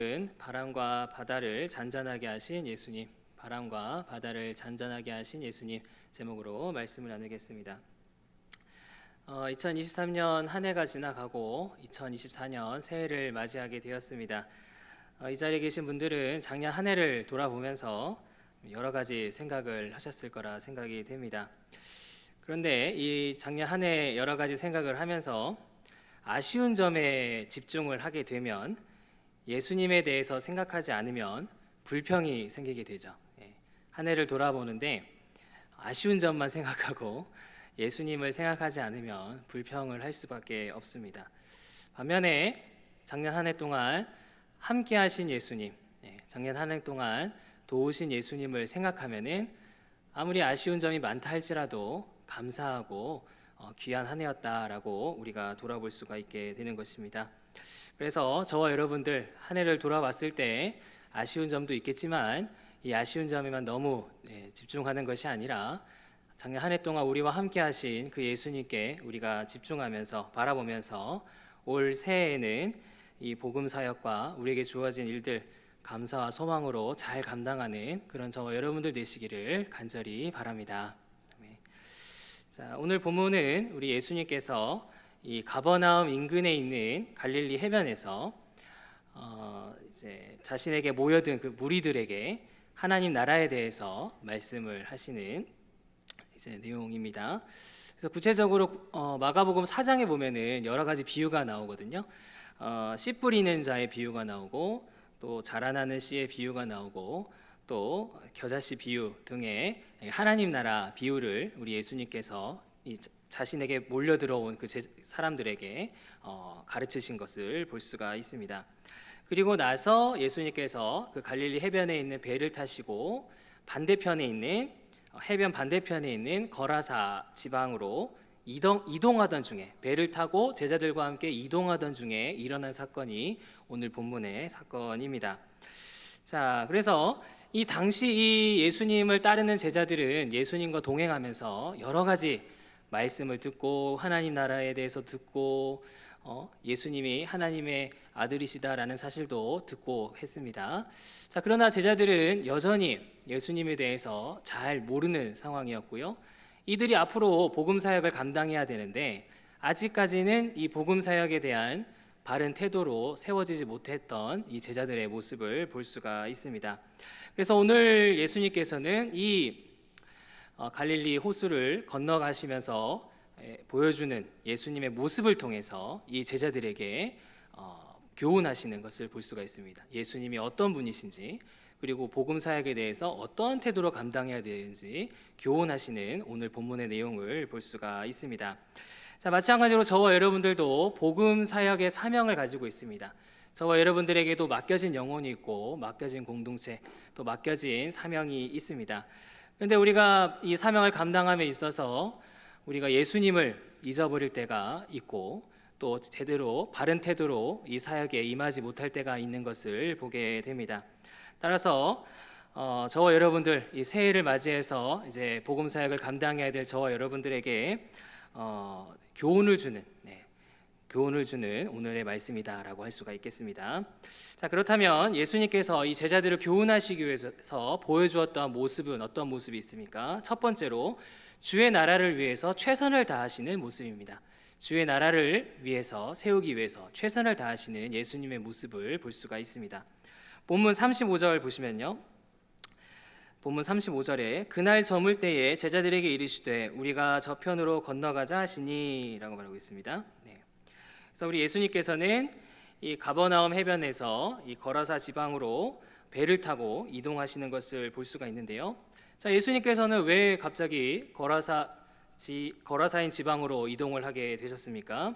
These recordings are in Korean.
바람과 바다를 잔잔하게 하신 예수님, 바람과 바다를 잔잔하게 하신 예수님 제목으로 말씀을 나누겠습니다. 2023년 한 해가 지나가고 2024년 새해를 맞이하게 되었습니다. 이 자리에 계신 분들은 작년 한 해를 돌아보면서 여러 가지 생각을 하셨을 거라 생각이 됩니다. 그런데 이 작년 한 해 여러 가지 생각을 하면서 아쉬운 점에 집중을 하게 되면 예수님에 대해서 생각하지 않으면 불평이 생기게 되죠. 한 해를 돌아보는데 아쉬운 점만 생각하고 예수님을 생각하지 않으면 불평을 할 수밖에 없습니다. 반면에 작년 한 해 동안 함께 하신 예수님, 작년 한 해 동안 도우신 예수님을 생각하면은 아무리 아쉬운 점이 많다 할지라도 감사하고 귀한 한 해였다라고 우리가 돌아볼 수가 있게 되는 것입니다. 그래서 저와 여러분들 한 해를 돌아봤을 때 아쉬운 점도 있겠지만 이 아쉬운 점에만 너무 집중하는 것이 아니라 작년 한 해 동안 우리와 함께 하신 그 예수님께 우리가 집중하면서 바라보면서 올 새해에는 이 복음 사역과 우리에게 주어진 일들 감사와 소망으로 잘 감당하는 그런 저와 여러분들 되시기를 간절히 바랍니다. 자, 오늘 본문은 우리 예수님께서 이 가버나움 인근에 있는 갈릴리 해변에서 이제 자신에게 모여든 그 무리들에게 하나님 나라에 대해서 말씀을 하시는 이제 내용입니다. 그래서 구체적으로 마가복음 4장에 보면은 여러 가지 비유가 나오거든요. 씨 뿌리는 자의 비유가 나오고 또 자라나는 씨의 비유가 나오고 또 겨자씨 비유 등의 하나님 나라 비유를 우리 예수님께서 자신에게 몰려 들어온 그 사람들에게 가르치신 것을 볼 수가 있습니다. 그리고 나서 예수님께서 그 갈릴리 해변에 있는 배를 타시고 반대편에 있는 해변 반대편에 있는 거라사 지방으로 이동하던 중에 배를 타고 제자들과 함께 이동하던 중에 일어난 사건이 오늘 본문의 사건입니다. 자, 그래서 이 당시 이 예수님을 따르는 제자들은 예수님과 동행하면서 여러 가지 말씀을 듣고 하나님 나라에 대해서 듣고 예수님이 하나님의 아들이시다라는 사실도 듣고 했습니다. 자, 그러나 제자들은 여전히 예수님에 대해서 잘 모르는 상황이었고요. 이들이 앞으로 복음 사역을 감당해야 되는데 아직까지는 이 복음 사역에 대한 바른 태도로 세워지지 못했던 이 제자들의 모습을 볼 수가 있습니다. 그래서 오늘 예수님께서는 이 갈릴리 호수를 건너가시면서 보여주는 예수님의 모습을 통해서 이 제자들에게 교훈하시는 것을 볼 수가 있습니다. 예수님이 어떤 분이신지 그리고 복음 사역에 대해서 어떤 태도로 감당해야 되는지 교훈하시는 오늘 본문의 내용을 볼 수가 있습니다. 자, 마찬가지로 저와 여러분들도 복음 사역의 사명을 가지고 있습니다. 저와 여러분들에게도 맡겨진 영혼이 있고 맡겨진 공동체 또 맡겨진 사명이 있습니다. 그런데 우리가 이 사명을 감당함에 있어서 우리가 예수님을 잊어버릴 때가 있고 또 제대로 바른 태도로 이 사역에 임하지 못할 때가 있는 것을 보게 됩니다. 따라서 저와 여러분들 이 새해를 맞이해서 이제 복음 사역을 감당해야 될 저와 여러분들에게 교훈을 주는 오늘의 말씀이다라고 할 수가 있겠습니다. 자, 그렇다면 예수님께서 이 제자들을 교훈하시기 위해서 보여주었던 모습은 어떤 모습이 있습니까? 첫 번째로 주의 나라를 위해서 최선을 다하시는 모습입니다. 주의 나라를 위해서 세우기 위해서 최선을 다하시는 예수님의 모습을 볼 수가 있습니다. 본문 35절 보시면요. 본문 35절에 그날 저물 때에 제자들에게 이르시되 우리가 저편으로 건너가자 하시니 라고 말하고 있습니다. 그래서 우리 예수님께서는 이 가버나움 해변에서 이 거라사 지방으로 배를 타고 이동하시는 것을 볼 수가 있는데요. 자, 예수님께서는 왜 갑자기 거라사인 지방으로 이동을 하게 되셨습니까?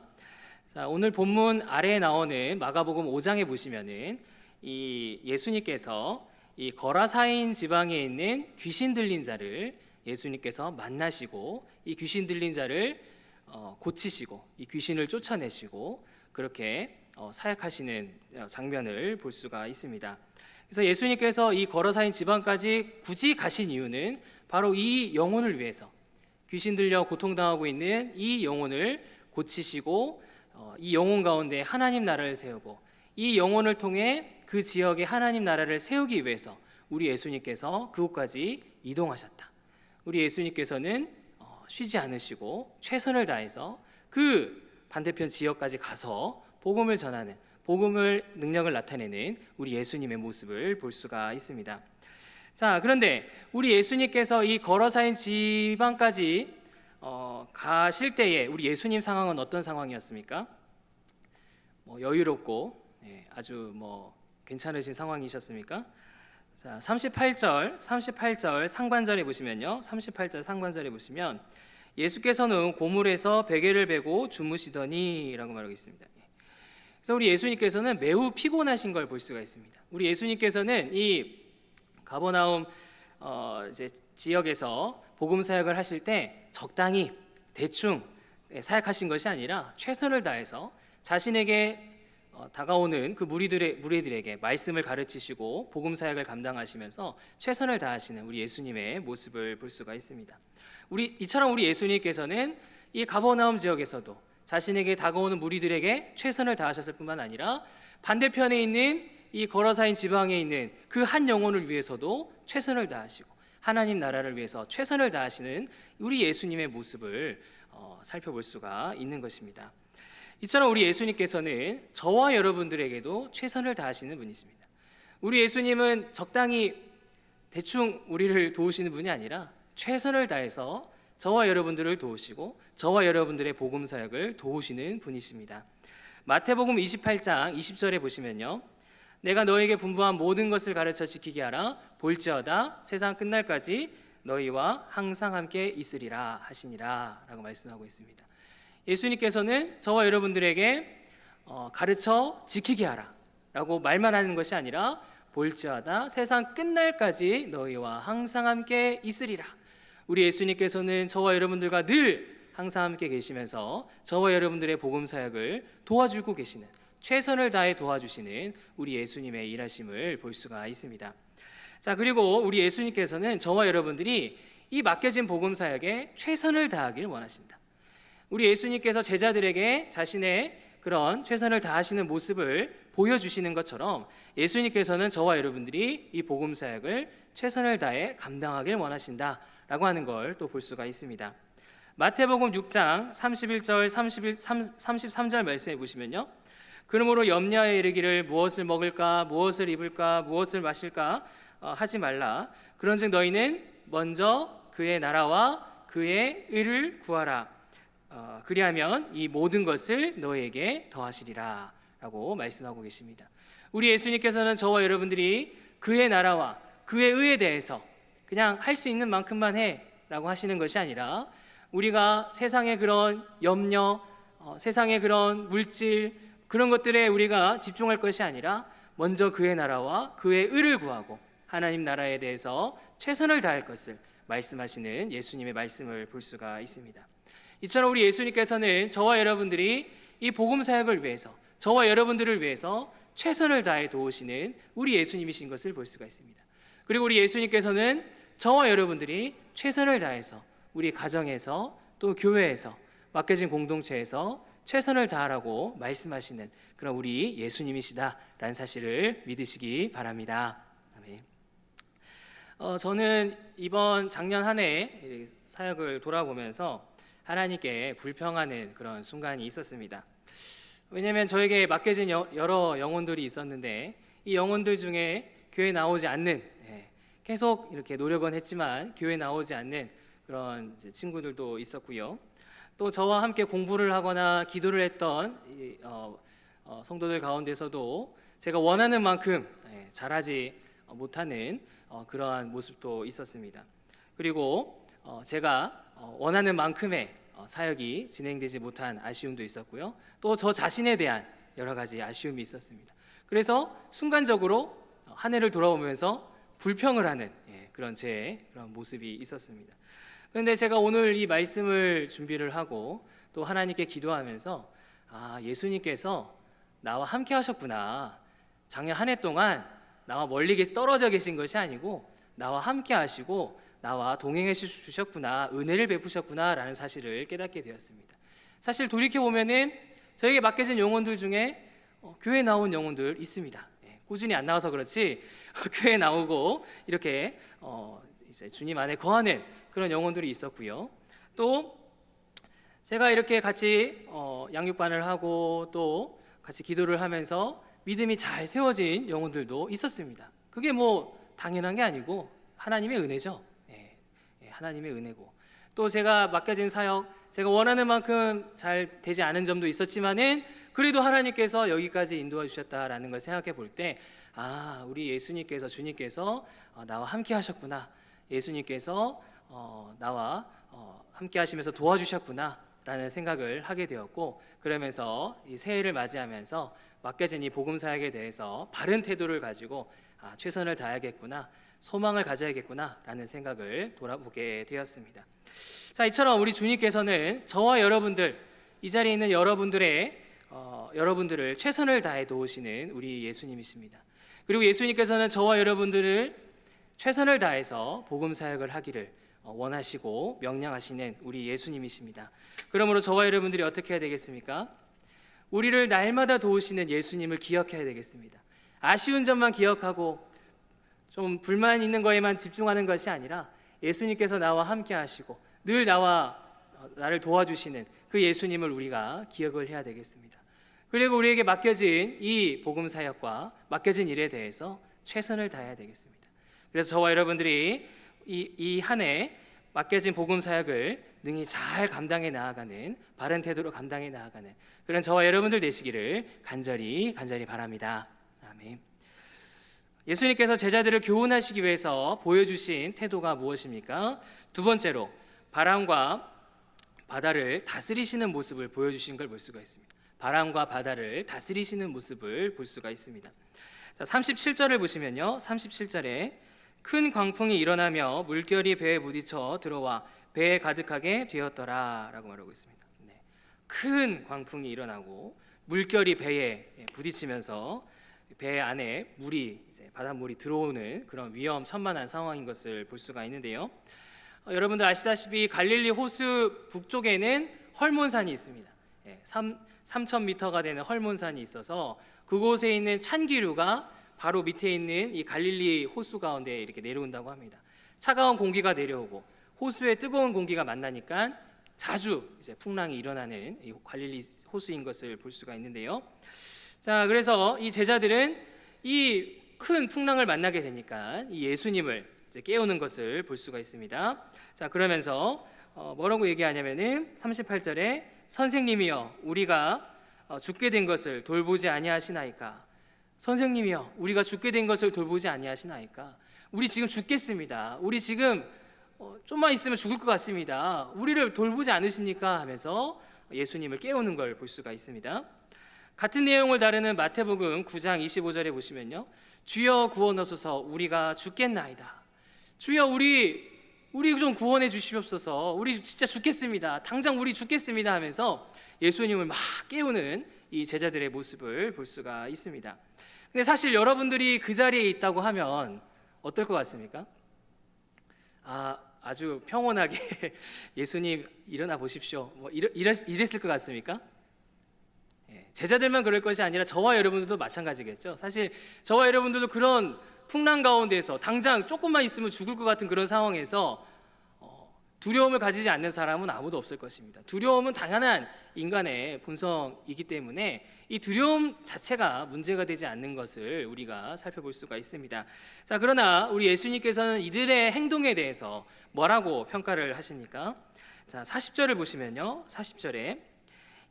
자, 오늘 본문 아래에 나오는 마가복음 5장에 보시면은 이 예수님께서 이 거라사인 지방에 있는 귀신 들린 자를 예수님께서 만나시고 이 귀신 들린 자를 고치시고 이 귀신을 쫓아내시고 그렇게 사역하시는 장면을 볼 수가 있습니다. 그래서 예수님께서 이 거라사인 지방까지 굳이 가신 이유는 바로 이 영혼을 위해서 귀신 들려 고통당하고 있는 이 영혼을 고치시고 이 영혼 가운데 하나님 나라를 세우고 이 영혼을 통해 그 지역에 하나님 나라를 세우기 위해서 우리 예수님께서 그곳까지 이동하셨다. 우리 예수님께서는 쉬지 않으시고 최선을 다해서 그 반대편 지역까지 가서 복음을 전하는, 복음을 능력을 나타내는 우리 예수님의 모습을 볼 수가 있습니다. 자, 그런데 우리 예수님께서 이 거러사인 지방까지 가실 때에 우리 예수님 상황은 어떤 상황이었습니까? 여유롭고 아주 괜찮으신 상황이셨습니까? 자, 38절 상반절에 보시면요. 38절 상반절에 보시면 예수께서는 고물에서 베개를 베고 주무시더니라고 말하고 있습니다. 그래서 우리 예수님께서는 매우 피곤하신 걸 볼 수가 있습니다. 우리 예수님께서는 이 가버나움 이제 지역에서 복음 사역을 하실 때 적당히 대충 사역하신 것이 아니라 최선을 다해서 자신에게 다가오는 그 무리들에게 말씀을 가르치시고 복음 사역을 감당하시면서 최선을 다하시는 우리 예수님의 모습을 볼 수가 있습니다. 이처럼 우리 예수님께서는 이 가버나움 지역에서도 자신에게 다가오는 무리들에게 최선을 다하셨을 뿐만 아니라 반대편에 있는 이 거러사인 지방에 있는 그 한 영혼을 위해서도 최선을 다하시고 하나님 나라를 위해서 최선을 다하시는 우리 예수님의 모습을 살펴볼 수가 있는 것입니다. 이처럼 우리 예수님께서는 저와 여러분들에게도 최선을 다하시는 분이십니다. 우리 예수님은 적당히 대충 우리를 도우시는 분이 아니라 최선을 다해서 저와 여러분들을 도우시고 저와 여러분들의 복음 사역을 도우시는 분이십니다. 마태복음 28장 20절에 보시면요. 내가 너에게 분부한 모든 것을 가르쳐 지키게 하라. 볼지어다 세상 끝날까지 너희와 항상 함께 있으리라 하시니라 라고 말씀하고 있습니다. 예수님께서는 저와 여러분들에게 가르쳐 지키게 하라 라고 말만 하는 것이 아니라 볼지어다 세상 끝날까지 너희와 항상 함께 있으리라. 우리 예수님께서는 저와 여러분들과 늘 항상 함께 계시면서 저와 여러분들의 복음 사역을 도와주고 계시는, 최선을 다해 도와주시는 우리 예수님의 일하심을 볼 수가 있습니다. 자, 그리고 우리 예수님께서는 저와 여러분들이 이 맡겨진 복음 사역에 최선을 다하길 원하신다. 우리 예수님께서 제자들에게 자신의 그런 최선을 다하시는 모습을 보여주시는 것처럼 예수님께서는 저와 여러분들이 이 복음 사역을 최선을 다해 감당하길 원하신다라고 하는 걸 또 볼 수가 있습니다. 마태복음 6장 31절 33절 말씀해 보시면요. 그러므로 염려하여 이르기를 무엇을 먹을까 무엇을 입을까 무엇을 마실까 하지 말라. 그런즉 너희는 먼저 그의 나라와 그의 의를 구하라. 그리하면 이 모든 것을 너희에게 더하시리라 라고 말씀하고 계십니다. 우리 예수님께서는 저와 여러분들이 그의 나라와 그의 의에 대해서 그냥 할 수 있는 만큼만 해 라고 하시는 것이 아니라 우리가 세상의 그런 염려, 세상의 그런 물질 그런 것들에 우리가 집중할 것이 아니라 먼저 그의 나라와 그의 의를 구하고 하나님 나라에 대해서 최선을 다할 것을 말씀하시는 예수님의 말씀을 볼 수가 있습니다. 이처럼 우리 예수님께서는 저와 여러분들이 이 복음 사역을 위해서 저와 여러분들을 위해서 최선을 다해 도우시는 우리 예수님이신 것을 볼 수가 있습니다. 그리고 우리 예수님께서는 저와 여러분들이 최선을 다해서 우리 가정에서 또 교회에서 맡겨진 공동체에서 최선을 다하라고 말씀하시는 그런 우리 예수님이시다라는 사실을 믿으시기 바랍니다. 아멘. 저는 이번 작년 한 해 사역을 돌아보면서 하나님께 불평하는 그런 순간이 있었습니다. 왜냐하면 저에게 맡겨진 여러 영혼들이 있었는데 이 영혼들 중에 교회 나오지 않는, 계속 이렇게 노력은 했지만 교회 나오지 않는 그런 친구들도 있었고요. 또 저와 함께 공부를 하거나 기도를 했던 성도들 가운데서도 제가 원하는 만큼 잘하지 못하는 그러한 모습도 있었습니다. 그리고 제가 원하는 만큼의 사역이 진행되지 못한 아쉬움도 있었고요. 또 저 자신에 대한 여러 가지 아쉬움이 있었습니다. 그래서 순간적으로 한 해를 돌아보면서 불평을 하는 그런 제 그런 모습이 있었습니다. 그런데 제가 오늘 이 말씀을 준비를 하고 또 하나님께 기도하면서 예수님께서 나와 함께 하셨구나. 작년 한 해 동안 나와 멀리 떨어져 계신 것이 아니고 나와 함께 하시고 나와 동행해 주셨구나, 은혜를 베푸셨구나 라는 사실을 깨닫게 되었습니다. 사실 돌이켜보면은 저에게 맡겨진 영혼들 중에 교회 나온 영혼들 있습니다. 꾸준히 안 나와서 그렇지 교회 나오고 이렇게 이제 주님 안에 거하는 그런 영혼들이 있었고요. 또 제가 이렇게 같이 양육반을 하고 또 같이 기도를 하면서 믿음이 잘 세워진 영혼들도 있었습니다. 그게 뭐 당연한 게 아니고 하나님의 은혜죠. 하나님의 은혜고, 또 제가 맡겨진 사역, 제가 원하는 만큼 잘 되지 않은 점도 있었지만은 그래도 하나님께서 여기까지 인도해 주셨다라는 걸 생각해 볼 때, 우리 예수님께서, 주님께서 나와 함께 하셨구나, 예수님께서 나와 함께 하시면서 도와주셨구나 라는 생각을 하게 되었고, 그러면서 이 새해를 맞이하면서 맡겨진 이 복음 사역에 대해서 바른 태도를 가지고 최선을 다해야겠구나, 소망을 가져야겠구나 라는 생각을 돌아보게 되었습니다. 자, 이처럼 우리 주님께서는 저와 여러분들, 이 자리에 있는 여러분들을 최선을 다해 도우시는 우리 예수님이십니다. 그리고 예수님께서는 저와 여러분들을 최선을 다해서 복음 사역을 하기를 원하시고 명령하시는 우리 예수님이십니다. 그러므로 저와 여러분들이 어떻게 해야 되겠습니까? 우리를 날마다 도우시는 예수님을 기억해야 되겠습니다. 아쉬운 점만 기억하고 좀 불만 있는 거에만 집중하는 것이 아니라 예수님께서 나와 함께 하시고 늘 나를 도와주시는 그 예수님을 우리가 기억을 해야 되겠습니다. 그리고 우리에게 맡겨진 이 복음 사역과 맡겨진 일에 대해서 최선을 다해야 되겠습니다. 그래서 저와 여러분들이 이 한 해 맡겨진 복음 사역을 능히 잘 감당해 나아가는, 바른 태도로 감당해 나아가는 그런 저와 여러분들 되시기를 간절히 바랍니다. 아멘. 예수님께서 제자들을 교훈하시기 위해서 보여주신 태도가 무엇입니까? 두 번째로 바람과 바다를 다스리시는 모습을 보여주신 걸 볼 수가 있습니다. 바람과 바다를 다스리시는 모습을 볼 수가 있습니다. 자, 37절을 보시면요, 37절에 큰 광풍이 일어나며 물결이 배에 부딪혀 들어와 배에 가득하게 되었더라 라고 말하고 있습니다. 큰 광풍이 일어나고 물결이 배에 부딪히면서 배 안에 바닷물이 들어오는 그런 위험천만한 상황인 것을 볼 수가 있는데요. 여러분들 아시다시피 갈릴리 호수 북쪽에는 헐몬산이 있습니다. 3,000m가 되는 헐몬산이 있어서 그곳에 있는 찬기류가 바로 밑에 있는 이 갈릴리 호수 가운데 이렇게 내려온다고 합니다. 차가운 공기가 내려오고 호수에 뜨거운 공기가 만나니까 자주 이제 풍랑이 일어나는 이 갈릴리 호수인 것을 볼 수가 있는데요. 자, 그래서 이 제자들은 이 큰 풍랑을 만나게 되니까 이 예수님을 이제 깨우는 것을 볼 수가 있습니다. 자, 그러면서 뭐라고 얘기하냐면은 38절에 선생님이여 우리가 죽게 된 것을 돌보지 아니하시나이까. 선생님이여 우리가 죽게 된 것을 돌보지 아니하시나이까. 우리 지금 죽겠습니다. 우리 지금 좀만 있으면 죽을 것 같습니다. 우리를 돌보지 않으십니까? 하면서 예수님을 깨우는 걸 볼 수가 있습니다. 같은 내용을 다루는 마태복음 9장 25절에 보시면요, 주여 구원하소서 우리가 죽겠나이다. 주여 우리 좀 구원해 주시옵소서. 우리 진짜 죽겠습니다. 당장 우리 죽겠습니다 하면서 예수님을 막 깨우는 이 제자들의 모습을 볼 수가 있습니다. 근데 사실 여러분들이 그 자리에 있다고 하면 어떨 것 같습니까? 아주 평온하게 예수님 일어나 보십시오, 뭐 이랬을 것 같습니까? 제자들만 그럴 것이 아니라 저와 여러분들도 마찬가지겠죠. 사실 저와 여러분들도 그런 풍랑 가운데서 당장 조금만 있으면 죽을 것 같은 그런 상황에서 두려움을 가지지 않는 사람은 아무도 없을 것입니다. 두려움은 당연한 인간의 본성이기 때문에 이 두려움 자체가 문제가 되지 않는 것을 우리가 살펴볼 수가 있습니다. 자, 그러나 우리 예수님께서는 이들의 행동에 대해서 뭐라고 평가를 하십니까? 자, 40절을 보시면요, 40절에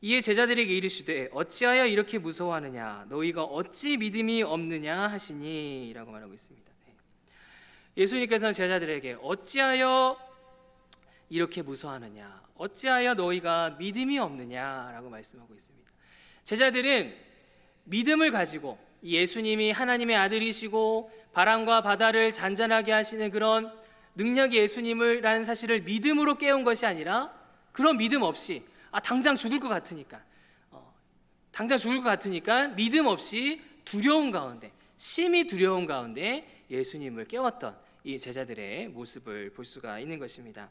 이에 제자들에게 이르시되 어찌하여 이렇게 무서워하느냐, 너희가 어찌 믿음이 없느냐 하시니 라고 말하고 있습니다. 예수님께서는 제자들에게 어찌하여 이렇게 무서워하느냐, 어찌하여 너희가 믿음이 없느냐라고 말씀하고 있습니다. 제자들은 믿음을 가지고 예수님이 하나님의 아들이시고 바람과 바다를 잔잔하게 하시는 그런 능력의 예수님이라는 사실을 믿음으로 깨운 것이 아니라 그런 믿음 없이 당장 죽을 것 같으니까 믿음 없이 두려움 가운데, 심히 두려움 가운데 예수님을 깨웠던 이 제자들의 모습을 볼 수가 있는 것입니다.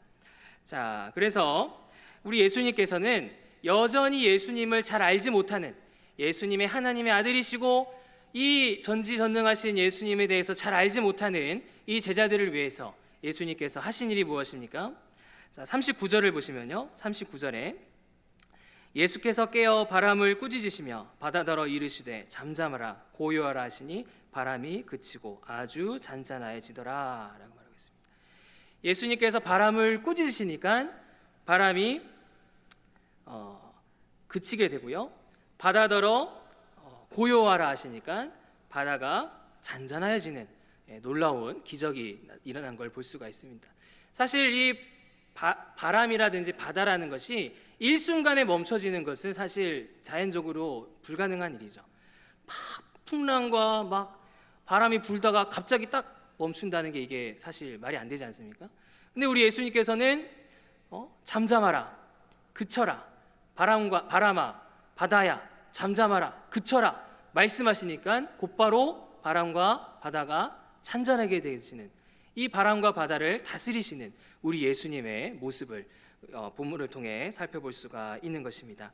자, 그래서 우리 예수님께서는 여전히 예수님을 잘 알지 못하는, 예수님의 하나님의 아들이시고 이 전지전능하신 예수님에 대해서 잘 알지 못하는 이 제자들을 위해서 예수님께서 하신 일이 무엇입니까? 자, 39절을 보시면요. 39절에 예수께서 깨어 바람을 꾸짖으시며 바다더러 이르시되 잠잠하라 고요하라 하시니 바람이 그치고 아주 잔잔하여지더라 라고 말하고 있습니다. 예수님께서 바람을 꾸짖으시니까 바람이 그치게 되고요. 바다더러 고요하라 하시니까 바다가 잔잔해지는 놀라운 기적이 일어난 걸 볼 수가 있습니다. 사실 이 바람이라든지 바다라는 것이 일순간에 멈춰지는 것은 사실 자연적으로 불가능한 일이죠. 막 풍랑과 막 바람이 불다가 갑자기 딱 멈춘다는 게 이게 사실 말이 안 되지 않습니까? 근데 우리 예수님께서는 잠잠하라, 그쳐라, 바람아, 바다야, 잠잠하라, 그쳐라 말씀하시니까 곧바로 바람과 바다가 잔잔하게 되시는 이 바람과 바다를 다스리시는 우리 예수님의 모습을 본문을 통해 살펴볼 수가 있는 것입니다.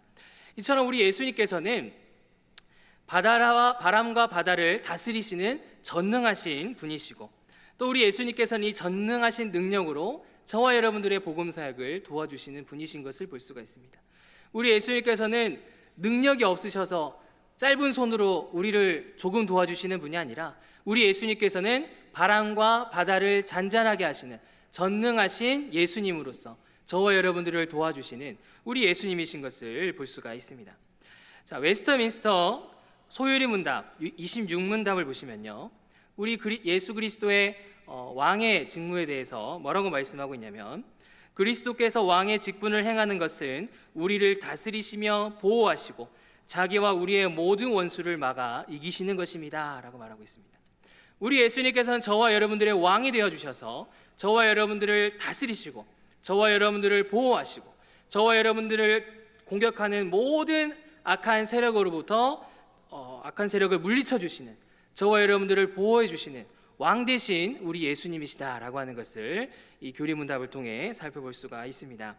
이처럼 우리 예수님께서는 바다와 바람과 바다를 다스리시는 전능하신 분이시고 또 우리 예수님께서는 이 전능하신 능력으로 저와 여러분들의 복음 사역을 도와주시는 분이신 것을 볼 수가 있습니다. 우리 예수님께서는 능력이 없으셔서 짧은 손으로 우리를 조금 도와주시는 분이 아니라 우리 예수님께서는 바람과 바다를 잔잔하게 하시는 전능하신 예수님으로서 저와 여러분들을 도와주시는 우리 예수님이신 것을 볼 수가 있습니다. 자, 웨스터민스터 소요리 문답 26문답을 보시면요, 우리 예수 그리스도의 왕의 직무에 대해서 뭐라고 말씀하고 있냐면 그리스도께서 왕의 직분을 행하는 것은 우리를 다스리시며 보호하시고 자기와 우리의 모든 원수를 막아 이기시는 것입니다 라고 말하고 있습니다. 우리 예수님께서는 저와 여러분들의 왕이 되어주셔서 저와 여러분들을 다스리시고 저와 여러분들을 보호하시고 저와 여러분들을 공격하는 모든 악한 세력으로부터 악한 세력을 물리쳐 주시는 저와 여러분들을 보호해 주시는 왕 대신 우리 예수님이시다라고 하는 것을 이 교리문답을 통해 살펴볼 수가 있습니다.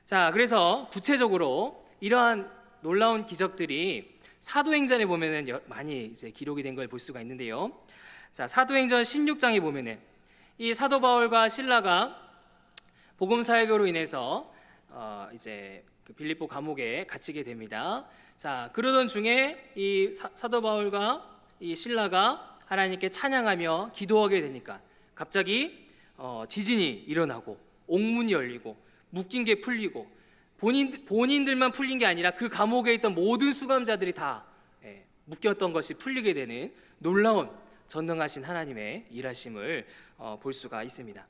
자, 그래서 구체적으로 이러한 놀라운 기적들이 사도행전에 보면은 많이 이제 기록이 된 걸 볼 수가 있는데요. 자, 사도행전 16장에 보면은 이 사도 바울과 실라가 복음 사역으로 인해서 이제 그 빌립보 감옥에 갇히게 됩니다. 자, 그러던 중에 이 사도 바울과 이 실라가 하나님께 찬양하며 기도하게 되니까 갑자기 지진이 일어나고 옥문이 열리고 묶인 게 풀리고 본인들만 풀린 게 아니라 그 감옥에 있던 모든 수감자들이 다 묶였던 것이 풀리게 되는 놀라운 전능하신 하나님의 일하심을 볼 수가 있습니다.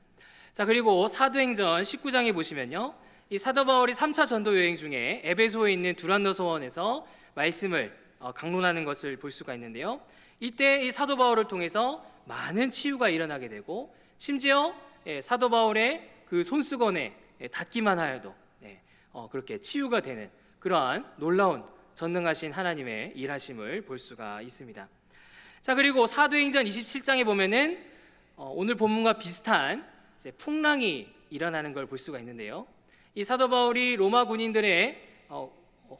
자, 그리고 사도행전 19장에 보시면요, 이 사도 바울이 3차 전도 여행 중에 에베소에 있는 두란노 서원에서 말씀을 강론하는 것을 볼 수가 있는데요. 이때 이 사도 바울을 통해서 많은 치유가 일어나게 되고 심지어 사도 바울의 그 손수건에 닿기만 하여도 그렇게 치유가 되는 그러한 놀라운 전능하신 하나님의 일하심을 볼 수가 있습니다. 자, 그리고 사도행전 27장에 보면은 오늘 본문과 비슷한 이제 풍랑이 일어나는 걸 볼 수가 있는데요. 이 사도 바울이 로마 군인들의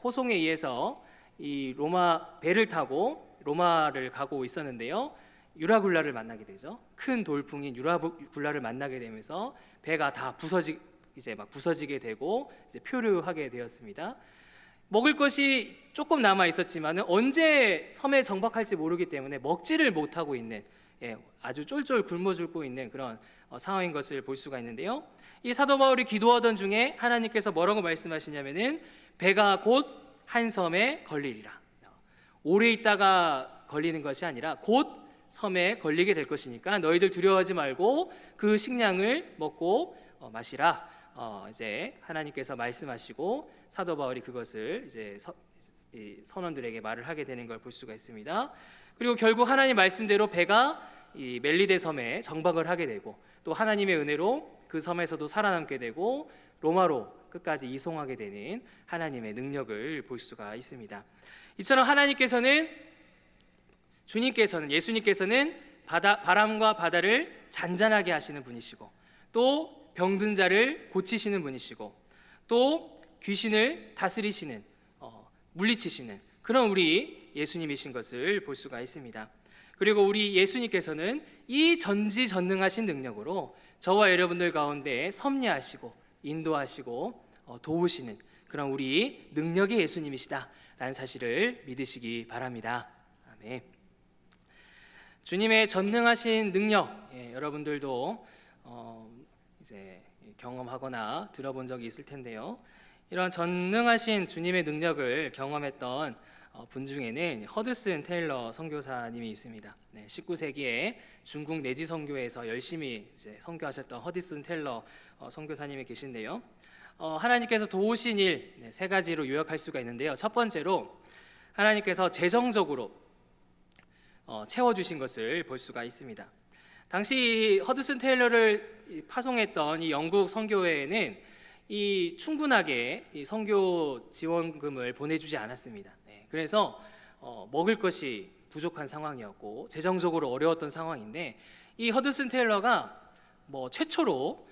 호송에 의해서 이 로마 배를 타고 로마를 가고 있었는데요. 유라굴라를 만나게 되죠. 큰 돌풍인 유라굴라를 만나게 되면서 배가 다 부서지게 되고 이제 표류하게 되었습니다. 먹을 것이 조금 남아 있었지만 언제 섬에 정박할지 모르기 때문에 먹지를 못하고 있는 아주 쫄쫄 굶어 죽고 있는 그런 상황인 것을 볼 수가 있는데요. 이 사도 바울이 기도하던 중에 하나님께서 뭐라고 말씀하시냐면은 배가 곧 한 섬에 걸리리라. 오래 있다가 걸리는 것이 아니라 곧 섬에 걸리게 될 것이니까 너희들 두려워하지 말고 그 식량을 먹고 마시라. 이제 하나님께서 말씀하시고 사도 바울이 그것을 이제 선원들에게 말을 하게 되는 걸 볼 수가 있습니다. 그리고 결국 하나님 말씀대로 배가 이 멜리데 섬에 정박을 하게 되고 또 하나님의 은혜로 그 섬에서도 살아남게 되고 로마로 끝까지 이송하게 되는 하나님의 능력을 볼 수가 있습니다. 이처럼 예수님께서는 바람과 바다를 잔잔하게 하시는 분이시고 또 병든 자를 고치시는 분이시고 또 귀신을 다스리시는 물리치시는 그런 우리 예수님이신 것을 볼 수가 있습니다. 그리고 우리 예수님께서는 이 전지전능하신 능력으로 저와 여러분들 가운데 섭리하시고 인도하시고 도우시는 그런 우리 능력의 예수님이시다라는 사실을 믿으시기 바랍니다. 아멘. 주님의 전능하신 능력, 여러분들도 이제 경험하거나 들어본 적이 있을 텐데요. 이런 전능하신 주님의 능력을 경험했던 분 중에는 허드슨 테일러 선교사님이 있습니다. 19세기에 중국 내지 선교에서 열심히 이제 선교하셨던 허드슨 테일러 선교사님이 계신데요. 하나님께서 도우신 일 세 가지로 요약할 수가 있는데요. 첫 번째로 하나님께서 재정적으로 채워주신 것을 볼 수가 있습니다. 당시 허드슨 테일러를 파송했던 이 영국 선교회에는 이 충분하게 이 선교 지원금을 보내주지 않았습니다. 그래서 먹을 것이 부족한 상황이었고 재정적으로 어려웠던 상황인데 이 허드슨 테일러가 최초로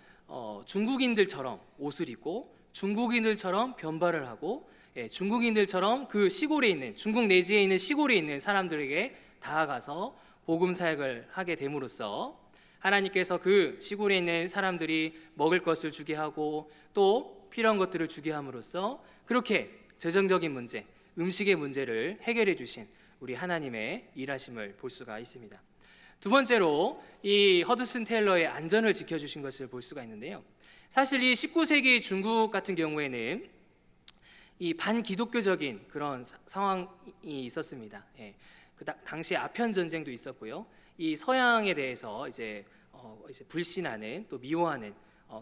중국인들처럼 옷을 입고 중국인들처럼 변발을 하고 중국인들처럼 그 시골에 있는 중국 내지에 있는 시골에 있는 사람들에게 다가가서 복음 사역을 하게 됨으로써 하나님께서 그 시골에 있는 사람들이 먹을 것을 주게 하고 또 필요한 것들을 주게 함으로써 그렇게 재정적인 문제, 음식의 문제를 해결해 주신 우리 하나님의 일하심을 볼 수가 있습니다. 두 번째로 이 허드슨 테일러의 안전을 지켜주신 것을 볼 수가 있는데요. 사실 이 19세기 중국 같은 경우에는 이 반기독교적인 그런 상황이 있었습니다. 그 당시 아편 전쟁도 있었고요. 이 서양에 대해서 이제 불신하는 또 미워하는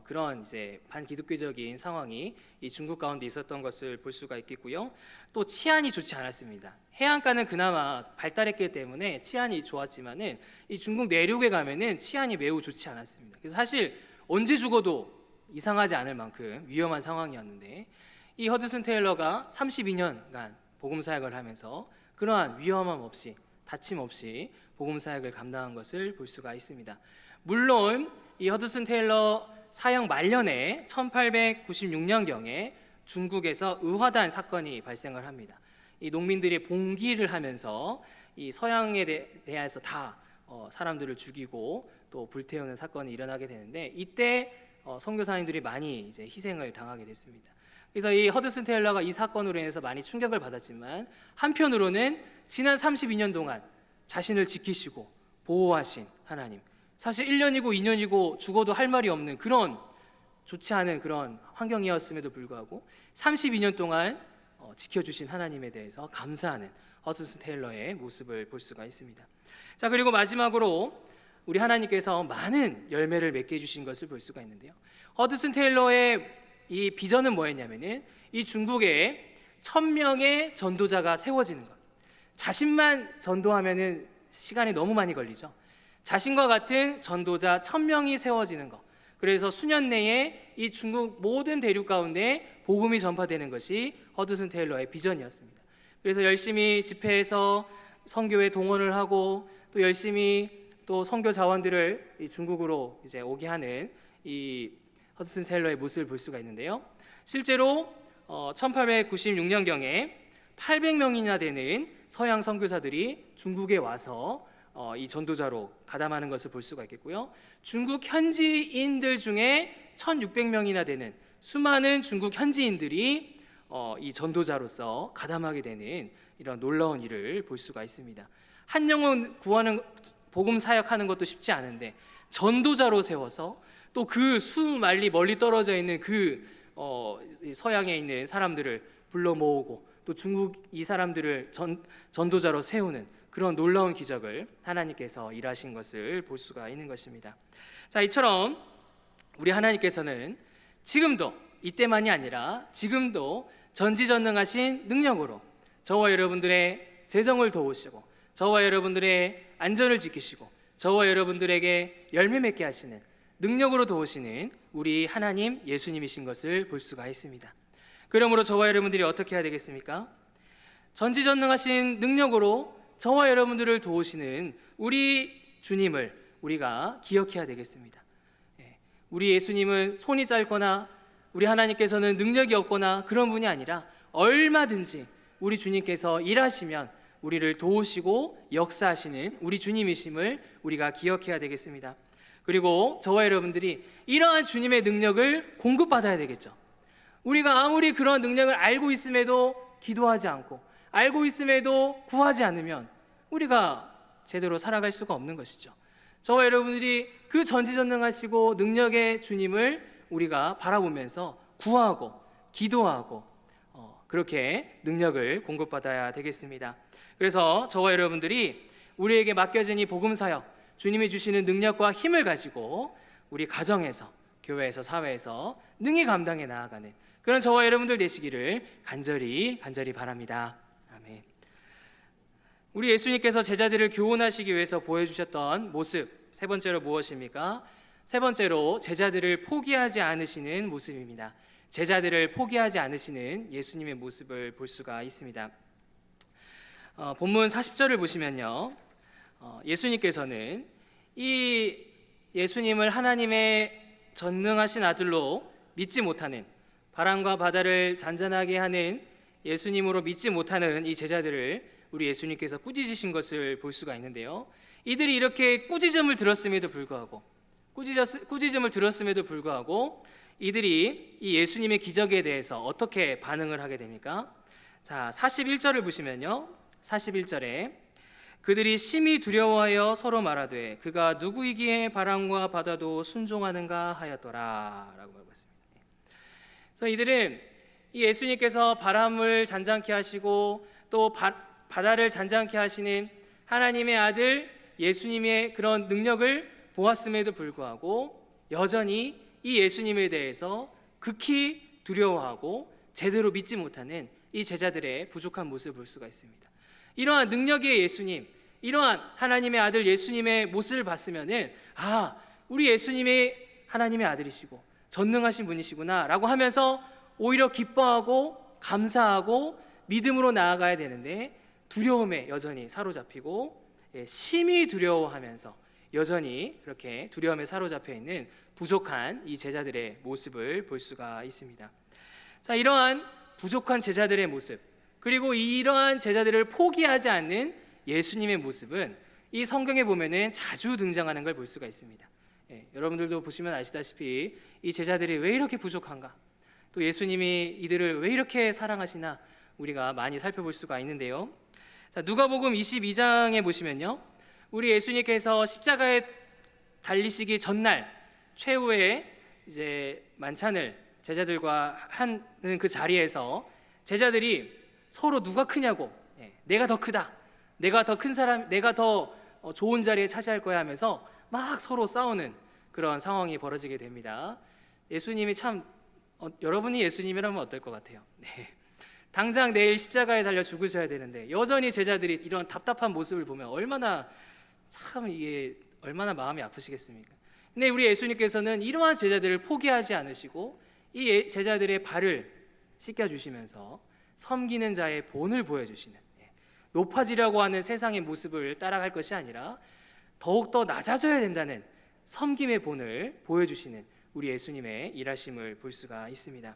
그런 이제 반기독교적인 상황이 이 중국 가운데 있었던 것을 볼 수가 있겠고요. 또 치안이 좋지 않았습니다. 해안가는 그나마 발달했기 때문에 치안이 좋았지만은 이 중국 내륙에 가면은 치안이 매우 좋지 않았습니다. 그래서 사실 언제 죽어도 이상하지 않을 만큼 위험한 상황이었는데 이 허드슨 테일러가 32년간 복음 사역을 하면서 그러한 위험함 없이 다침 없이 복음 사역을 감당한 것을 볼 수가 있습니다. 물론 이 허드슨 테일러 사형 말년에 1896년경에 중국에서 의화단 사건이 발생을 합니다. 이 농민들이 봉기를 하면서 이 서양에 대해서 다 사람들을 죽이고 또 불태우는 사건이 일어나게 되는데 이때 선교사님들이 많이 이제 희생을 당하게 됐습니다. 그래서 이 허드슨 테일러가 이 사건으로 인해서 많이 충격을 받았지만 한편으로는 지난 32년 동안 자신을 지키시고 보호하신 하나님, 사실 1년이고 2년이고 죽어도 할 말이 없는 그런 좋지 않은 그런 환경이었음에도 불구하고 32년 동안 지켜주신 하나님에 대해서 감사하는 허드슨 테일러의 모습을 볼 수가 있습니다. 자, 그리고 마지막으로 우리 하나님께서 많은 열매를 맺게 해주신 것을 볼 수가 있는데요. 허드슨 테일러의 이 비전은 뭐였냐면은 이 중국에 1000명의 전도자가 세워지는 것. 자신만 전도하면은 시간이 너무 많이 걸리죠. 자신과 같은 전도자 1000명이 세워지는 것. 그래서 수년 내에 이 중국 모든 대륙 가운데 복음이 전파되는 것이 허드슨 테일러의 비전이었습니다. 그래서 열심히 집회에서 선교에 동원을 하고 또 열심히 또 선교 자원들을 이 중국으로 이제 오게 하는 이 허드슨 테일러의 모습을 볼 수가 있는데요. 실제로 1896년경에 800명이나 되는 서양 선교사들이 중국에 와서 이 전도자로 가담하는 것을 볼 수가 있겠고요. 중국 현지인들 중에 1600명이나 되는 수많은 중국 현지인들이 이 전도자로서 가담하게 되는 이런 놀라운 일을 볼 수가 있습니다. 한 영혼 구하는 복음 사역하는 것도 쉽지 않은데 전도자로 세워서 또 그 수만리 멀리 떨어져 있는 그 서양에 있는 사람들을 불러 모으고 또 중국 이 사람들을 전도자로 세우는 그런 놀라운 기적을 하나님께서 일하신 것을 볼 수가 있는 것입니다. 자, 이처럼 우리 하나님께서는 지금도 이때만이 아니라 지금도 전지전능하신 능력으로 저와 여러분들의 재정을 도우시고 저와 여러분들의 안전을 지키시고 저와 여러분들에게 열매 맺게 하시는 능력으로 도우시는 우리 하나님 예수님이신 것을 볼 수가 있습니다. 그러므로 저와 여러분들이 어떻게 해야 되겠습니까? 전지전능하신 능력으로 저와 여러분들을 도우시는 우리 주님을 우리가 기억해야 되겠습니다. 우리 예수님은 손이 짧거나 우리 하나님께서는 능력이 없거나 그런 분이 아니라 얼마든지 우리 주님께서 일하시면 우리를 도우시고 역사하시는 우리 주님이심을 우리가 기억해야 되겠습니다. 그리고 저와 여러분들이 이러한 주님의 능력을 공급받아야 되겠죠. 우리가 아무리 그런 능력을 알고 있음에도 기도하지 않고, 알고 있음에도 구하지 않으면 우리가 제대로 살아갈 수가 없는 것이죠. 저와 여러분들이 그 전지전능하시고 능력의 주님을 우리가 바라보면서 구하고 기도하고 그렇게 능력을 공급받아야 되겠습니다. 그래서 저와 여러분들이 우리에게 맡겨진 이 복음사역, 주님이 주시는 능력과 힘을 가지고 우리 가정에서, 교회에서, 사회에서 능히 감당해 나아가는 그런 저와 여러분들 되시기를 간절히 바랍니다. 아멘. 우리 예수님께서 제자들을 교훈하시기 위해서 보여주셨던 모습, 세 번째로 무엇입니까? 세 번째로 제자들을 포기하지 않으시는 모습입니다. 제자들을 포기하지 않으시는 예수님의 모습을 볼 수가 있습니다. 본문 40절을 보시면요, 예수님께서는 이 예수님을 하나님의 전능하신 아들로 믿지 못하는, 바람과 바다를 잔잔하게 하는 예수님으로 믿지 못하는 이 제자들을 우리 예수님께서 꾸짖으신 것을 볼 수가 있는데요, 이들이 이렇게 꾸짖음을 들었음에도 불구하고 이들이 이 예수님의 기적에 대해서 어떻게 반응을 하게 됩니까? 자, 41절을 보시면요, 41절에 그들이 심히 두려워하여 서로 말하되 그가 누구이기에 바람과 바다도 순종하는가 하였더라 라고 말하고 있습니다. 그래서 이들은 이 예수님께서 바람을 잔잔케 하시고 또 바다를 잔잔케 하시는 하나님의 아들 예수님의 그런 능력을 보았음에도 불구하고 여전히 이 예수님에 대해서 극히 두려워하고 제대로 믿지 못하는 이 제자들의 부족한 모습을 볼 수가 있습니다. 이러한 능력의 예수님, 이러한 하나님의 아들 예수님의 모습을 봤으면은 우리 예수님이 하나님의 아들이시고 전능하신 분이시구나 라고 하면서 오히려 기뻐하고 감사하고 믿음으로 나아가야 되는데 두려움에 여전히 사로잡히고 심히 두려워하면서 여전히 그렇게 두려움에 사로잡혀 있는 부족한 이 제자들의 모습을 볼 수가 있습니다. 자, 이러한 부족한 제자들의 모습, 그리고 이러한 제자들을 포기하지 않는 예수님의 모습은 이 성경에 보면은 자주 등장하는 걸 볼 수가 있습니다. 여러분들도 보시면 아시다시피 이 제자들이 왜 이렇게 부족한가, 또 예수님이 이들을 왜 이렇게 사랑하시나 우리가 많이 살펴볼 수가 있는데요. 자, 누가복음 22장에 보시면요, 우리 예수님께서 십자가에 달리시기 전날 최후의 이제 만찬을 제자들과 하는 그 자리에서 제자들이 서로 누가 크냐고, 내가 더 크다, 내가 더 큰 사람, 내가 더 좋은 자리에 차지할 거야 하면서 막 서로 싸우는 그런 상황이 벌어지게 됩니다. 예수님이 참 여러분이 예수님이라면 어떨 것 같아요? 당장 내일 십자가에 달려 죽으셔야 되는데 여전히 제자들이 이런 답답한 모습을 보면 얼마나 마음이 아프시겠습니까? 근데 우리 예수님께서는 이러한 제자들을 포기하지 않으시고 이 제자들의 발을 씻겨주시면서 섬기는 자의 본을 보여주시는, 높아지려고 하는 세상의 모습을 따라갈 것이 아니라 더욱더 낮아져야 된다는 섬김의 본을 보여주시는 우리 예수님의 일하심을 볼 수가 있습니다.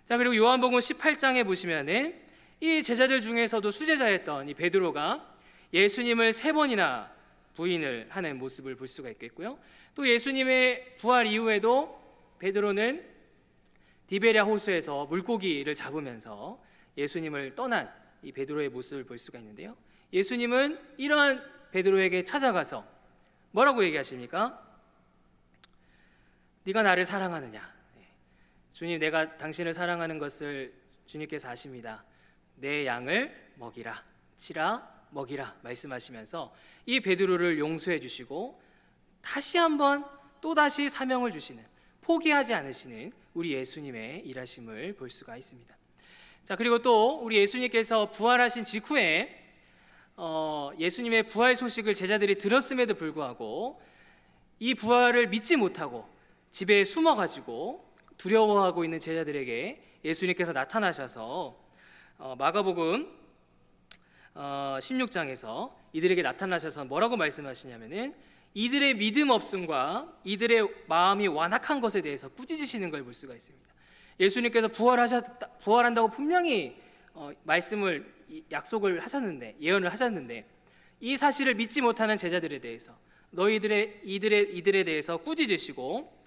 자, 그리고 요한복음 18장에 보시면은 이 제자들 중에서도 수제자였던 이 베드로가 예수님을 3번이나 부인을 하는 모습을 볼 수가 있겠고요. 또 예수님의 부활 이후에도 베드로는 디베랴 호수에서 물고기를 잡으면서 예수님을 떠난 이 베드로의 모습을 볼 수가 있는데요, 예수님은 이러한 베드로에게 찾아가서 뭐라고 얘기하십니까? 네가 나를 사랑하느냐? 주님, 내가 당신을 사랑하는 것을 주님께서 아십니다. 내 양을 먹이라, 치라, 먹이라 말씀하시면서 이 베드로를 용서해 주시고 다시 한번 또다시 사명을 주시는, 포기하지 않으시는 우리 예수님의 일하심을 볼 수가 있습니다. 자, 그리고 또 우리 예수님께서 부활하신 직후에 예수님의 부활 소식을 제자들이 들었음에도 불구하고 이 부활을 믿지 못하고 집에 숨어가지고 두려워하고 있는 제자들에게 예수님께서 나타나셔서 마가복음 16장에서 이들에게 나타나셔서 뭐라고 말씀하시냐면은 이들의 믿음 없음과 이들의 마음이 완악한 것에 대해서 꾸짖으시는 걸 볼 수가 있습니다. 예수님께서 부활한다고 분명히 말씀을 약속을 하셨는데, 예언을 하셨는데, 이 사실을 믿지 못하는 제자들에 대해서 이들에 대해서 꾸짖으시고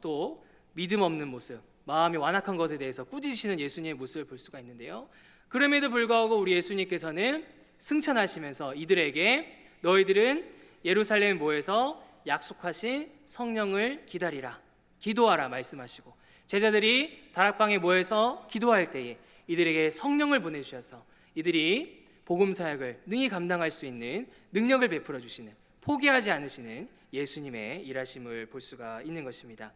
또 믿음 없는 모습, 마음이 완악한 것에 대해서 꾸짖으시는 예수님의 모습을 볼 수가 있는데요. 그럼에도 불구하고 우리 예수님께서는 승천하시면서 이들에게 너희들은 예루살렘에 모여서 약속하신 성령을 기다리라, 기도하라 말씀하시고, 제자들이 다락방에 모여서 기도할 때에 이들에게 성령을 보내주셔서 이들이 복음 사역을 능히 감당할 수 있는 능력을 베풀어 주시는, 포기하지 않으시는 예수님의 일하심을 볼 수가 있는 것입니다.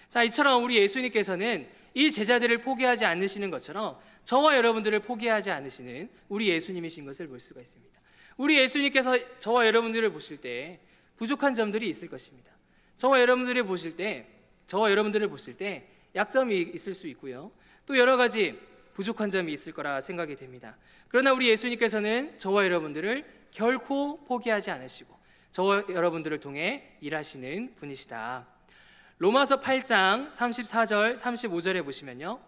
자, 이처럼 우리 예수님께서는 이 제자들을 포기하지 않으시는 것처럼 저와 여러분들을 포기하지 않으시는 우리 예수님이신 것을 볼 수가 있습니다. 우리 예수님께서 저와 여러분들을 보실 때 부족한 점들이 있을 것입니다. 저와 여러분들을 보실 때 약점이 있을 수 있고요, 또 여러 가지 부족한 점이 있을 거라 생각이 됩니다. 그러나 우리 예수님께서는 저와 여러분들을 결코 포기하지 않으시고 저와 여러분들을 통해 일하시는 분이시다. 로마서 8장 34절 35절에 보시면요,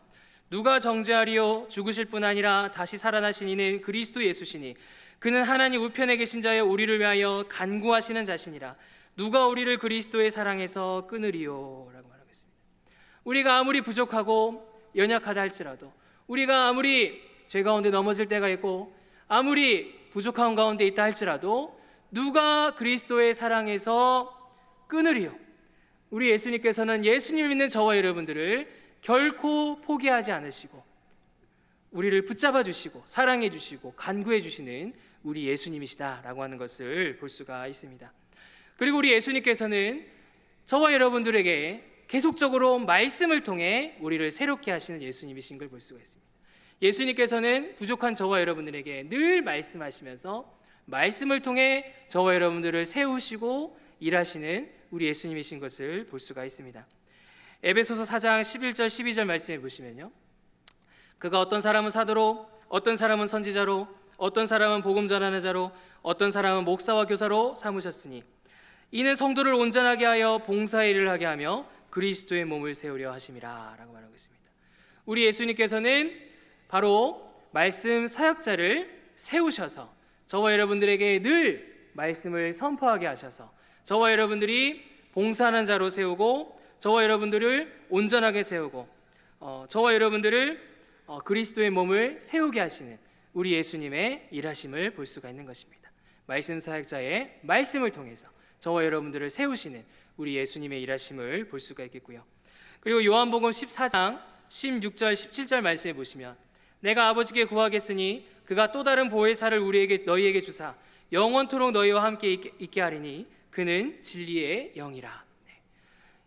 누가 정죄하리요? 죽으실 뿐 아니라 다시 살아나신 이는 그리스도 예수시니 그는 하나님 우편에 계신 자여 우리를 위하여 간구하시는 자시니라. 누가 우리를 그리스도의 사랑에서 끊으리요? 라고 말하고 있습니다. 우리가 아무리 부족하고 연약하다 할지라도, 우리가 아무리 죄 가운데 넘어질 때가 있고 아무리 부족한 가운데 있다 할지라도 누가 그리스도의 사랑에서 끊으리요? 우리 예수님께서는 예수님을 믿는 저와 여러분들을 결코 포기하지 않으시고 우리를 붙잡아 주시고 사랑해 주시고 간구해 주시는 우리 예수님이시다라고 하는 것을 볼 수가 있습니다. 그리고 우리 예수님께서는 저와 여러분들에게 계속적으로 말씀을 통해 우리를 새롭게 하시는 예수님이신 걸 볼 수가 있습니다. 예수님께서는 부족한 저와 여러분들에게 늘 말씀하시면서 말씀을 통해 저와 여러분들을 세우시고 일하시는 우리 예수님이신 것을 볼 수가 있습니다. 에베소서 4장 11절 12절 말씀해 보시면요, 그가 어떤 사람은 사도로, 어떤 사람은 선지자로, 어떤 사람은 복음 전하는 자로, 어떤 사람은 목사와 교사로 삼으셨으니 이는 성도를 온전하게 하여 봉사의 일을 하게 하며 그리스도의 몸을 세우려 하심이라 라고 말하고 있습니다. 우리 예수님께서는 바로 말씀 사역자를 세우셔서 저와 여러분들에게 늘 말씀을 선포하게 하셔서 저와 여러분들이 봉사하는 자로 세우고 저와 여러분들을 온전하게 세우고 저와 여러분들을 그리스도의 몸을 세우게 하시는 우리 예수님의 일하심을 볼 수가 있는 것입니다. 말씀 사역자의 말씀을 통해서 저와 여러분들을 세우시는 우리 예수님의 일하심을 볼 수가 있겠고요. 그리고 요한복음 14장 16절 17절 말씀해 보시면 내가 아버지께 구하겠으니 그가 또 다른 보혜사를 너희에게 주사 영원토록 너희와 함께 있게 하리니 그는 진리의 영이라.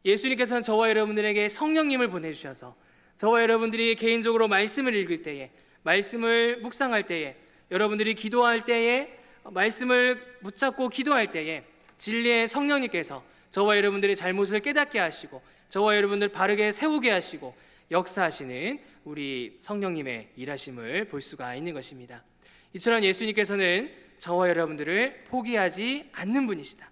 예수님께서는 저와 여러분들에게 성령님을 보내주셔서 저와 여러분들이 개인적으로 말씀을 읽을 때에, 말씀을 묵상할 때에, 여러분들이 기도할 때에, 말씀을 붙잡고 기도할 때에 진리의 성령님께서 저와 여러분들의 잘못을 깨닫게 하시고 저와 여러분들 바르게 세우게 하시고 역사하시는 우리 성령님의 일하심을 볼 수가 있는 것입니다. 이처럼 예수님께서는 저와 여러분들을 포기하지 않는 분이시다.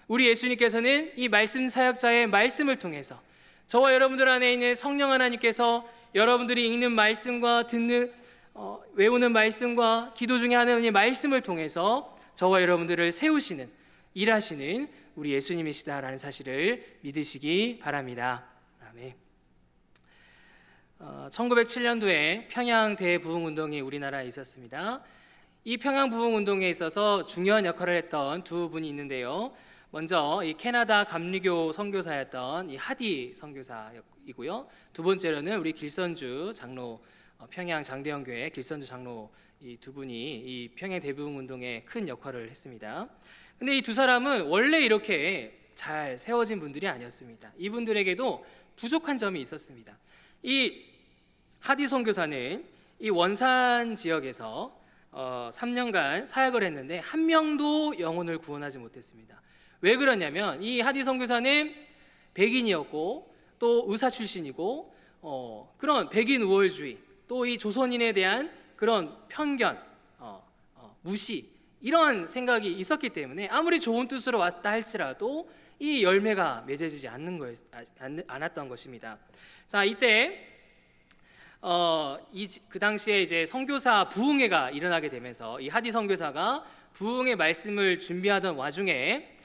우리 예수님께서는 이 말씀 사역자의 말씀을 통해서 저와 여러분들 안에 있는 성령 하나님께서 여러분들이 읽는 말씀과 외우는 말씀과 기도 중에 하나님의 말씀을 통해서 저와 여러분들을 세우시는, 일하시는 우리 예수님이시다라는 사실을 믿으시기 바랍니다. 아멘. 1907년도에 평양 대부흥운동이 우리나라에 있었습니다. 이 평양 부흥운동에 있어서 중요한 역할을 했던 두 분이 있는데요. 먼저 이 캐나다 감리교 선교사였던 이 하디 선교사이고요. 두 번째로는 우리 길선주 장로, 평양 장대영교회 길선주 장로, 이 두 분이 이 평양 대부흥운동에 큰 역할을 했습니다. 근데 이 두 사람은 원래 이렇게 잘 세워진 분들이 아니었습니다. 이분들에게도 부족한 점이 있었습니다. 이 하디 선교사는 이 원산 지역에서 3년간 사역을 했는데 한 명도 영혼을 구원하지 못했습니다. 왜 그러냐면 이 하디 선교사는 백인이었고 또 의사 출신이고 그런 백인 우월주의, 또 이 조선인에 대한 그런 편견, 무시, 이런 생각이 있었기 때문에 아무리 좋은 뜻으로 왔다 할지라도 이 열매가 맺어지지 않았던 것입니다. 자, 이때 그 당시에 이제 선교사 부흥회가 일어나게 되면서 이 하디 선교사가 부흥의 말씀을 준비하던 와중에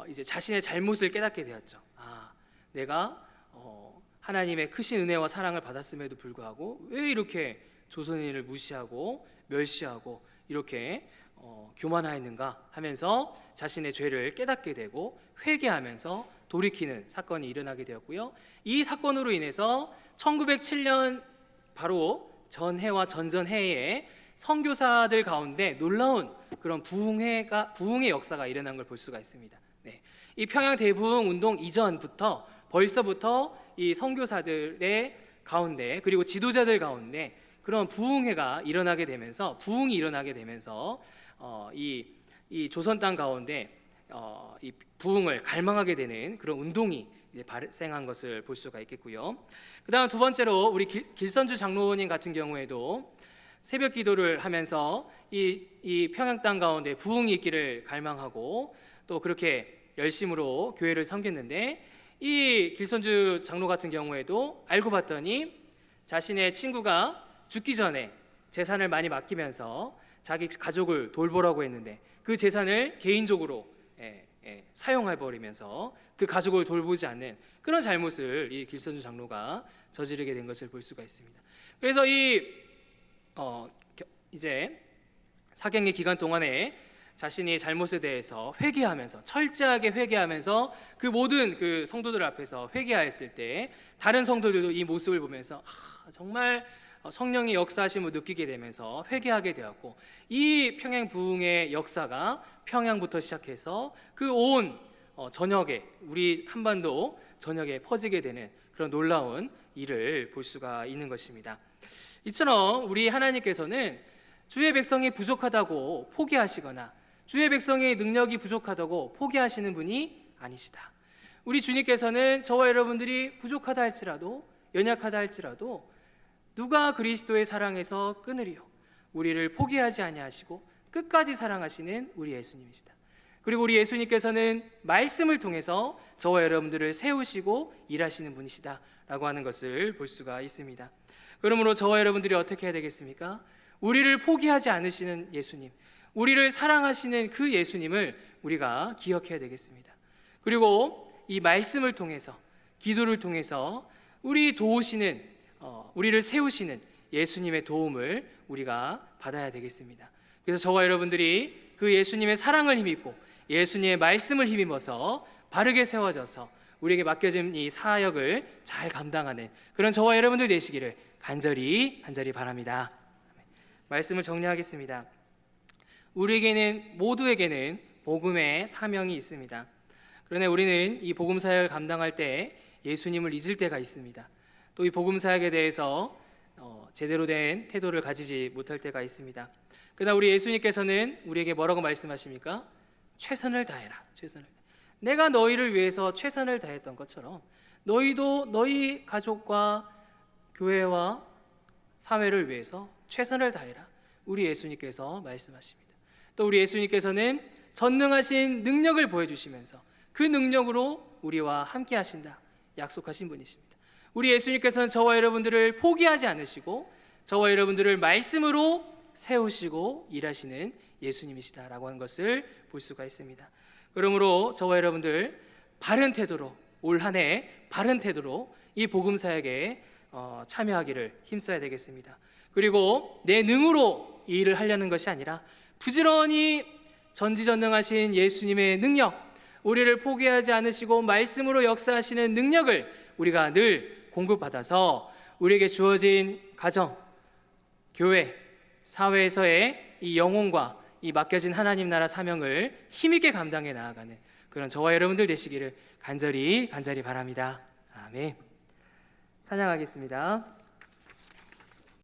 이제 자신의 잘못을 깨닫게 되었죠. 내가 하나님의 크신 은혜와 사랑을 받았음에도 불구하고 왜 이렇게 조선인을 무시하고 멸시하고 이렇게 교만하였는가 하면서 자신의 죄를 깨닫게 되고 회개하면서 돌이키는 사건이 일어나게 되었고요. 이 사건으로 인해서 1907년 바로 전해와 전전해에 선교사들 가운데 놀라운 그런 부흥의 역사가 일어난 걸 볼 수가 있습니다. 이 평양 대부흥 운동 이전부터 벌써부터 이 선교사들의 가운데 그리고 지도자들 가운데 그런 부흥이 일어나게 되면서 이 조선 땅 가운데 이 부흥을 갈망하게 되는 그런 운동이 이제 발생한 것을 볼 수가 있겠고요. 그다음 두 번째로 우리 길선주 장로님 같은 경우에도 새벽 기도를 하면서 이 평양 땅 가운데 부흥이 있기를 갈망하고 또 그렇게 열심으로 교회를 섬겼는데 이 길선주 장로 같은 경우에도 알고 봤더니 자신의 친구가 죽기 전에 재산을 많이 맡기면서 자기 가족을 돌보라고 했는데 그 재산을 개인적으로 사용해버리면서 그 가족을 돌보지 않는 그런 잘못을 이 길선주 장로가 저지르게 된 것을 볼 수가 있습니다. 그래서 이제 사경의 기간 동안에 자신이 잘못에 대해서 회개하면서 철저하게 회개하면서 그 모든 그 성도들 앞에서 회개하였을 때 다른 성도들도 이 모습을 보면서 정말 성령의 역사하심을 느끼게 되면서 회개하게 되었고 이 평양 부흥의 역사가 평양부터 시작해서 그 온 전역에 우리 한반도 전역에 퍼지게 되는 그런 놀라운 일을 볼 수가 있는 것입니다. 이처럼 우리 하나님께서는 주의 백성이 부족하다고 포기하시거나 주의 백성의 능력이 부족하다고 포기하시는 분이 아니시다. 우리 주님께서는 저와 여러분들이 부족하다 할지라도 연약하다 할지라도 누가 그리스도의 사랑에서 끊으리요 우리를 포기하지 아니하시고 끝까지 사랑하시는 우리 예수님이시다. 그리고 우리 예수님께서는 말씀을 통해서 저와 여러분들을 세우시고 일하시는 분이시다 라고 하는 것을 볼 수가 있습니다. 그러므로 저와 여러분들이 어떻게 해야 되겠습니까? 우리를 포기하지 않으시는 예수님, 우리를 사랑하시는 그 예수님을 우리가 기억해야 되겠습니다. 그리고 이 말씀을 통해서 기도를 통해서 우리를 세우시는 예수님의 도움을 우리가 받아야 되겠습니다. 그래서 저와 여러분들이 그 예수님의 사랑을 힘입고 예수님의 말씀을 힘입어서 바르게 세워져서 우리에게 맡겨진 이 사역을 잘 감당하는 그런 저와 여러분들 되시기를 간절히 바랍니다. 말씀을 정리하겠습니다. 우리에게는 모두에게는 복음의 사명이 있습니다. 그러나 우리는 이 복음 사역을 감당할 때 예수님을 잊을 때가 있습니다. 또 이 복음 사역에 대해서 제대로 된 태도를 가지지 못할 때가 있습니다. 그러나 우리 예수님께서는 우리에게 뭐라고 말씀하십니까? 최선을 다해라. 내가 너희를 위해서 최선을 다했던 것처럼 너희도 너희 가족과 교회와 사회를 위해서 최선을 다해라. 우리 예수님께서 말씀하십니다. 또 우리 예수님께서는 전능하신 능력을 보여주시면서 그 능력으로 우리와 함께 하신다 약속하신 분이십니다. 우리 예수님께서는 저와 여러분들을 포기하지 않으시고 저와 여러분들을 말씀으로 세우시고 일하시는 예수님이시다라고 하는 것을 볼 수가 있습니다. 그러므로 저와 여러분들 바른 태도로 올 한 해 바른 태도로 이 복음 사역에 참여하기를 힘써야 되겠습니다. 그리고 내 능으로 이 일을 하려는 것이 아니라 부지런히 전지전능하신 예수님의 능력, 우리를 포기하지 않으시고 말씀으로 역사하시는 능력을 우리가 늘 공급받아서 우리에게 주어진 가정, 교회, 사회에서의 이 영혼과 이 맡겨진 하나님 나라 사명을 힘있게 감당해 나아가는 그런 저와 여러분들 되시기를 간절히 바랍니다. 아멘. 찬양하겠습니다.